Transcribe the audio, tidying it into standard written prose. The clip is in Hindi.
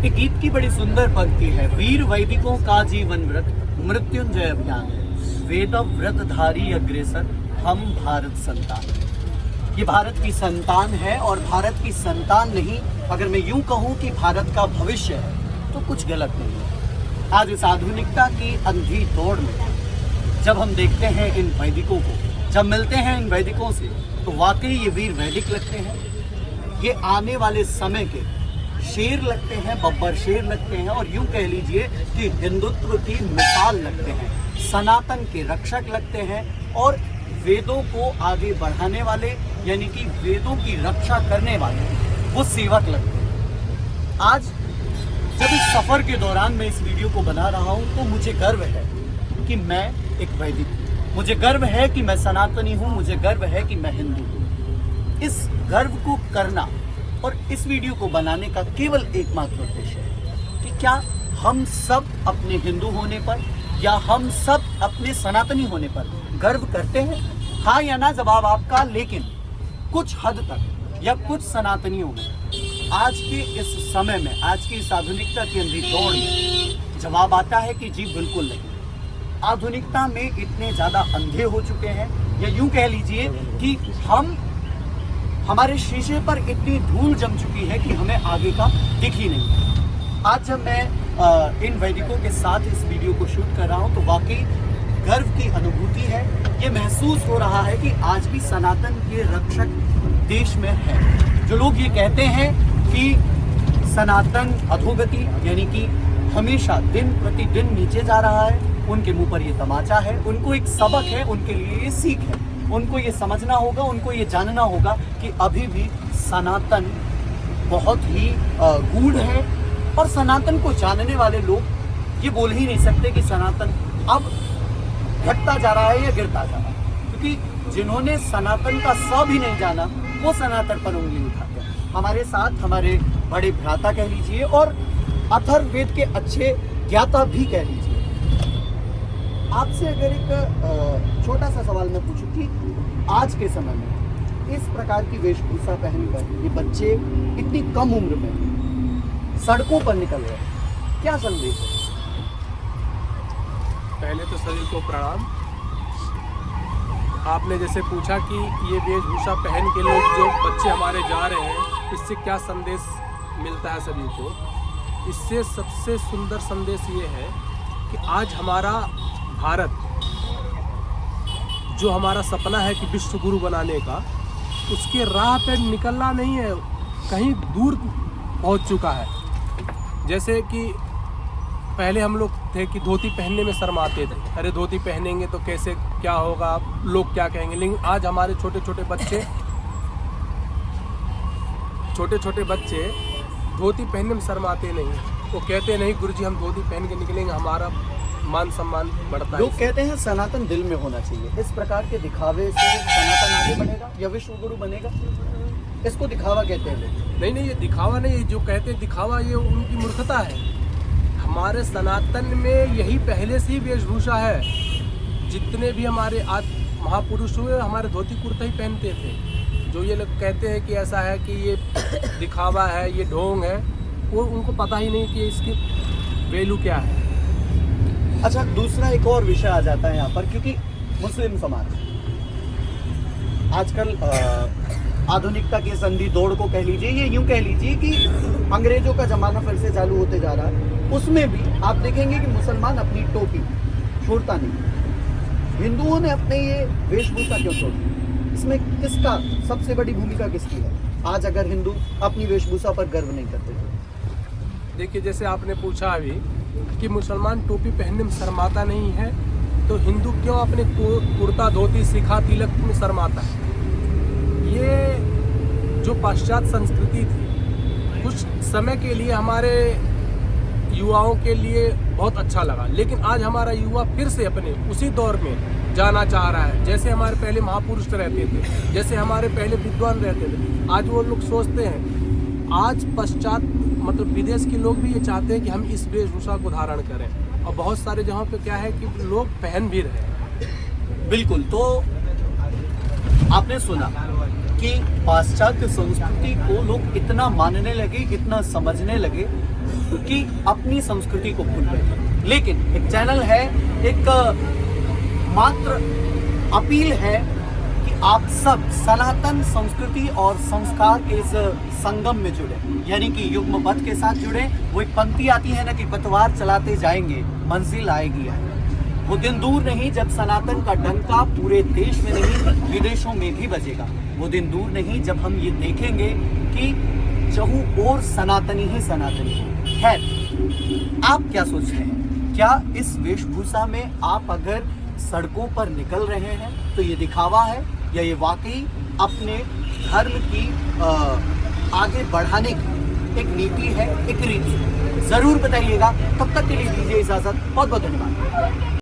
एक गीत की बड़ी सुंदर पंक्ति है, वीर वैदिकों का जीवन व्रत मृत्युंजय अभियान, वेद व्रतधारी अग्रेसर हम भारत संतान। ये भारत की संतान है और भारत की संतान नहीं, अगर मैं यूं कहूं कि भारत का भविष्य है तो कुछ गलत नहीं है। आज इस आधुनिकता की अंधी दौड़ में जब हम देखते हैं इन वैदिकों को, जब मिलते हैं इन वैदिकों से, तो वाकई ये वीर वैदिक लगते हैं। ये आने वाले समय के शेर लगते हैं, बब्बर शेर लगते हैं, और यूं कह लीजिए कि हिंदुत्व की मिसाल लगते हैं, सनातन के रक्षक लगते हैं और वेदों को आगे बढ़ाने वाले, यानी कि वेदों की रक्षा करने वाले वो सेवक लगते हैं। आज जब इस सफर के दौरान मैं इस वीडियो को बना रहा हूं तो मुझे गर्व है कि मैं एक वैदिक हूं, मुझे गर्व है कि मैं सनातनी हूं, मुझे गर्व है कि मैं हिंदू हूं। इस गर्व को करना और इस वीडियो को बनाने का केवल एकमात्र उद्देश्य है कि क्या हम सब अपने हिंदू होने पर या हम सब अपने सनातनी होने पर गर्व करते हैं? हाँ या ना जवाब आपका, लेकिन कुछ हद तक या कुछ सनातनियों में आज के इस समय में, आज की इस आधुनिकता की अंधी दौड़ में जवाब आता है कि जी बिल्कुल नहीं। आधुनिकता में इतने ज्यादा अंधे हो चुके हैं, या यूं कह लीजिए कि हमारे शीशे पर इतनी धूल जम चुकी है कि हमें आगे का दिख ही नहीं। आज जब मैं इन वैदिकों के साथ इस वीडियो को शूट कर रहा हूं तो वाकई गर्व की अनुभूति है। ये महसूस हो रहा है कि आज भी सनातन के रक्षक देश में है। जो लोग ये कहते हैं कि सनातन अधोगति, यानी कि हमेशा दिन प्रतिदिन नीचे जा रहा है, उनके मुंह पर ये तमाचा है, उनको एक सबक है, उनके लिए ये सीख है। उनको ये समझना होगा, उनको ये जानना होगा कि अभी भी सनातन बहुत ही गूढ़ है, और सनातन को जानने वाले लोग ये बोल ही नहीं सकते कि सनातन अब घटता जा रहा है या गिरता जा रहा है, क्योंकि जिन्होंने सनातन का स भी नहीं जाना वो सनातन पर उंगली उठाते हैं। हमारे साथ हमारे बड़े भ्राता कह लीजिए और अथर्ववेद के अच्छे ज्ञाता भी कह लीजिए। आपसे अगर एक छोटा सा सवाल मैं पूछूं कि आज के समय में इस प्रकार की वेशभूषा पहनकर ये बच्चे इतनी कम उम्र में सड़कों पर निकल रहे हैं, क्या संदेश है? पहले तो सभी को प्रणाम। आपने जैसे पूछा कि ये वेशभूषा पहन के लोग जो बच्चे हमारे जा रहे हैं, इससे क्या संदेश मिलता है सभी को? इससे सबसे सुंदर संदेश ये है कि आज हमारा भारत, जो हमारा सपना है कि विश्व गुरु बनाने का, उसके राह पे निकलना नहीं है, कहीं दूर पहुंच चुका है। जैसे कि पहले हम लोग थे कि धोती पहनने में शर्माते थे, अरे धोती पहनेंगे तो कैसे क्या होगा, लोग क्या कहेंगे। लेकिन आज हमारे छोटे छोटे बच्चे धोती पहनने में शर्माते नहीं। वो कहते नहीं गुरुजी हम धोती पहन के निकलेंगे, हमारा मान सम्मान बढ़ता है। लोग कहते हैं सनातन दिल में होना चाहिए। इस प्रकार के दिखावे से सनातन आगे बढ़ेगा या विश्व गुरु बनेगा? इसको दिखावा कहते हैं लोग। नहीं, ये दिखावा नहीं, जो कहते हैं दिखावा, ये उनकी मूर्खता है। हमारे सनातन में यही पहले से ही वेशभूषा है। जितने भी हमारे आज महापुरुष हुए हमारे धोती कुर्ता ही पहनते थे। जो ये लोग कहते हैं कि ऐसा है कि ये दिखावा है, ये ढोंग है, वो उनको पता ही नहीं कि इसकी वैल्यू क्या है। अच्छा, दूसरा एक और विषय आ जाता है यहाँ पर, क्योंकि मुस्लिम समाज आजकल आधुनिकता की संधि दौड़ को कह लीजिए, ये यूं कह लीजिए कि अंग्रेजों का जमाना फिर से चालू होते जा रहा है। उसमें भी आप देखेंगे कि मुसलमान अपनी टोपी छोड़ता नहीं। हिंदुओं ने अपने ये वेशभूषा क्यों छोड़ी? इसमें किसका सबसे बड़ी भूमिका किसकी है? आज अगर हिंदू अपनी वेशभूषा पर गर्व नहीं करते तो देखिए, जैसे आपने पूछा अभी कि मुसलमान टोपी पहनने में शर्माता नहीं है, तो हिंदू क्यों अपने कुर्ता धोती सिखा तिलक में शर्माता है? ये जो पाश्चात्य संस्कृति थी, कुछ समय के लिए हमारे युवाओं के लिए बहुत अच्छा लगा, लेकिन आज हमारा युवा फिर से अपने उसी दौर में जाना चाह रहा है। जैसे हमारे पहले महापुरुष रहते थे, जैसे हमारे पहले विद्वान रहते थे, आज वो लोग सोचते हैं। आज पश्चात मतलब विदेश के लोग भी ये चाहते हैं कि हम इस वेशभूषा को धारण करें, और बहुत सारे जहाँ पे क्या है कि लोग पहन भी रहे हैं। बिल्कुल। तो आपने सुना कि पाश्चात्य संस्कृति को लोग इतना मानने लगे, इतना समझने लगे कि अपनी संस्कृति को भूल बैठे। लेकिन एक चैनल है, एक मात्र अपील है कि आप सब सनातन संस्कृति और संस्कार के इस संगम में जुड़े, यानी कि युग्मपथ के साथ जुड़े। वो एक पंक्ति आती है ना कि पतवार चलाते जाएंगे मंजिल आएगी आएगी। वो दिन दूर नहीं जब सनातन का डंका पूरे देश में नहीं विदेशों में भी बजेगा। वो दिन दूर नहीं जब हम ये देखेंगे कि चहु और सनातनी ही सनातनी हो। खैर, आप क्या सोच रहे हैं? क्या इस वेशभूषा में आप अगर सड़कों पर निकल रहे हैं तो ये दिखावा है या ये वाकई अपने धर्म की आगे बढ़ाने की एक नीति है, एक रीति है? जरूर बताइएगा। तब तक के लिए दीजिए इजाजत। बहुत बहुत धन्यवाद।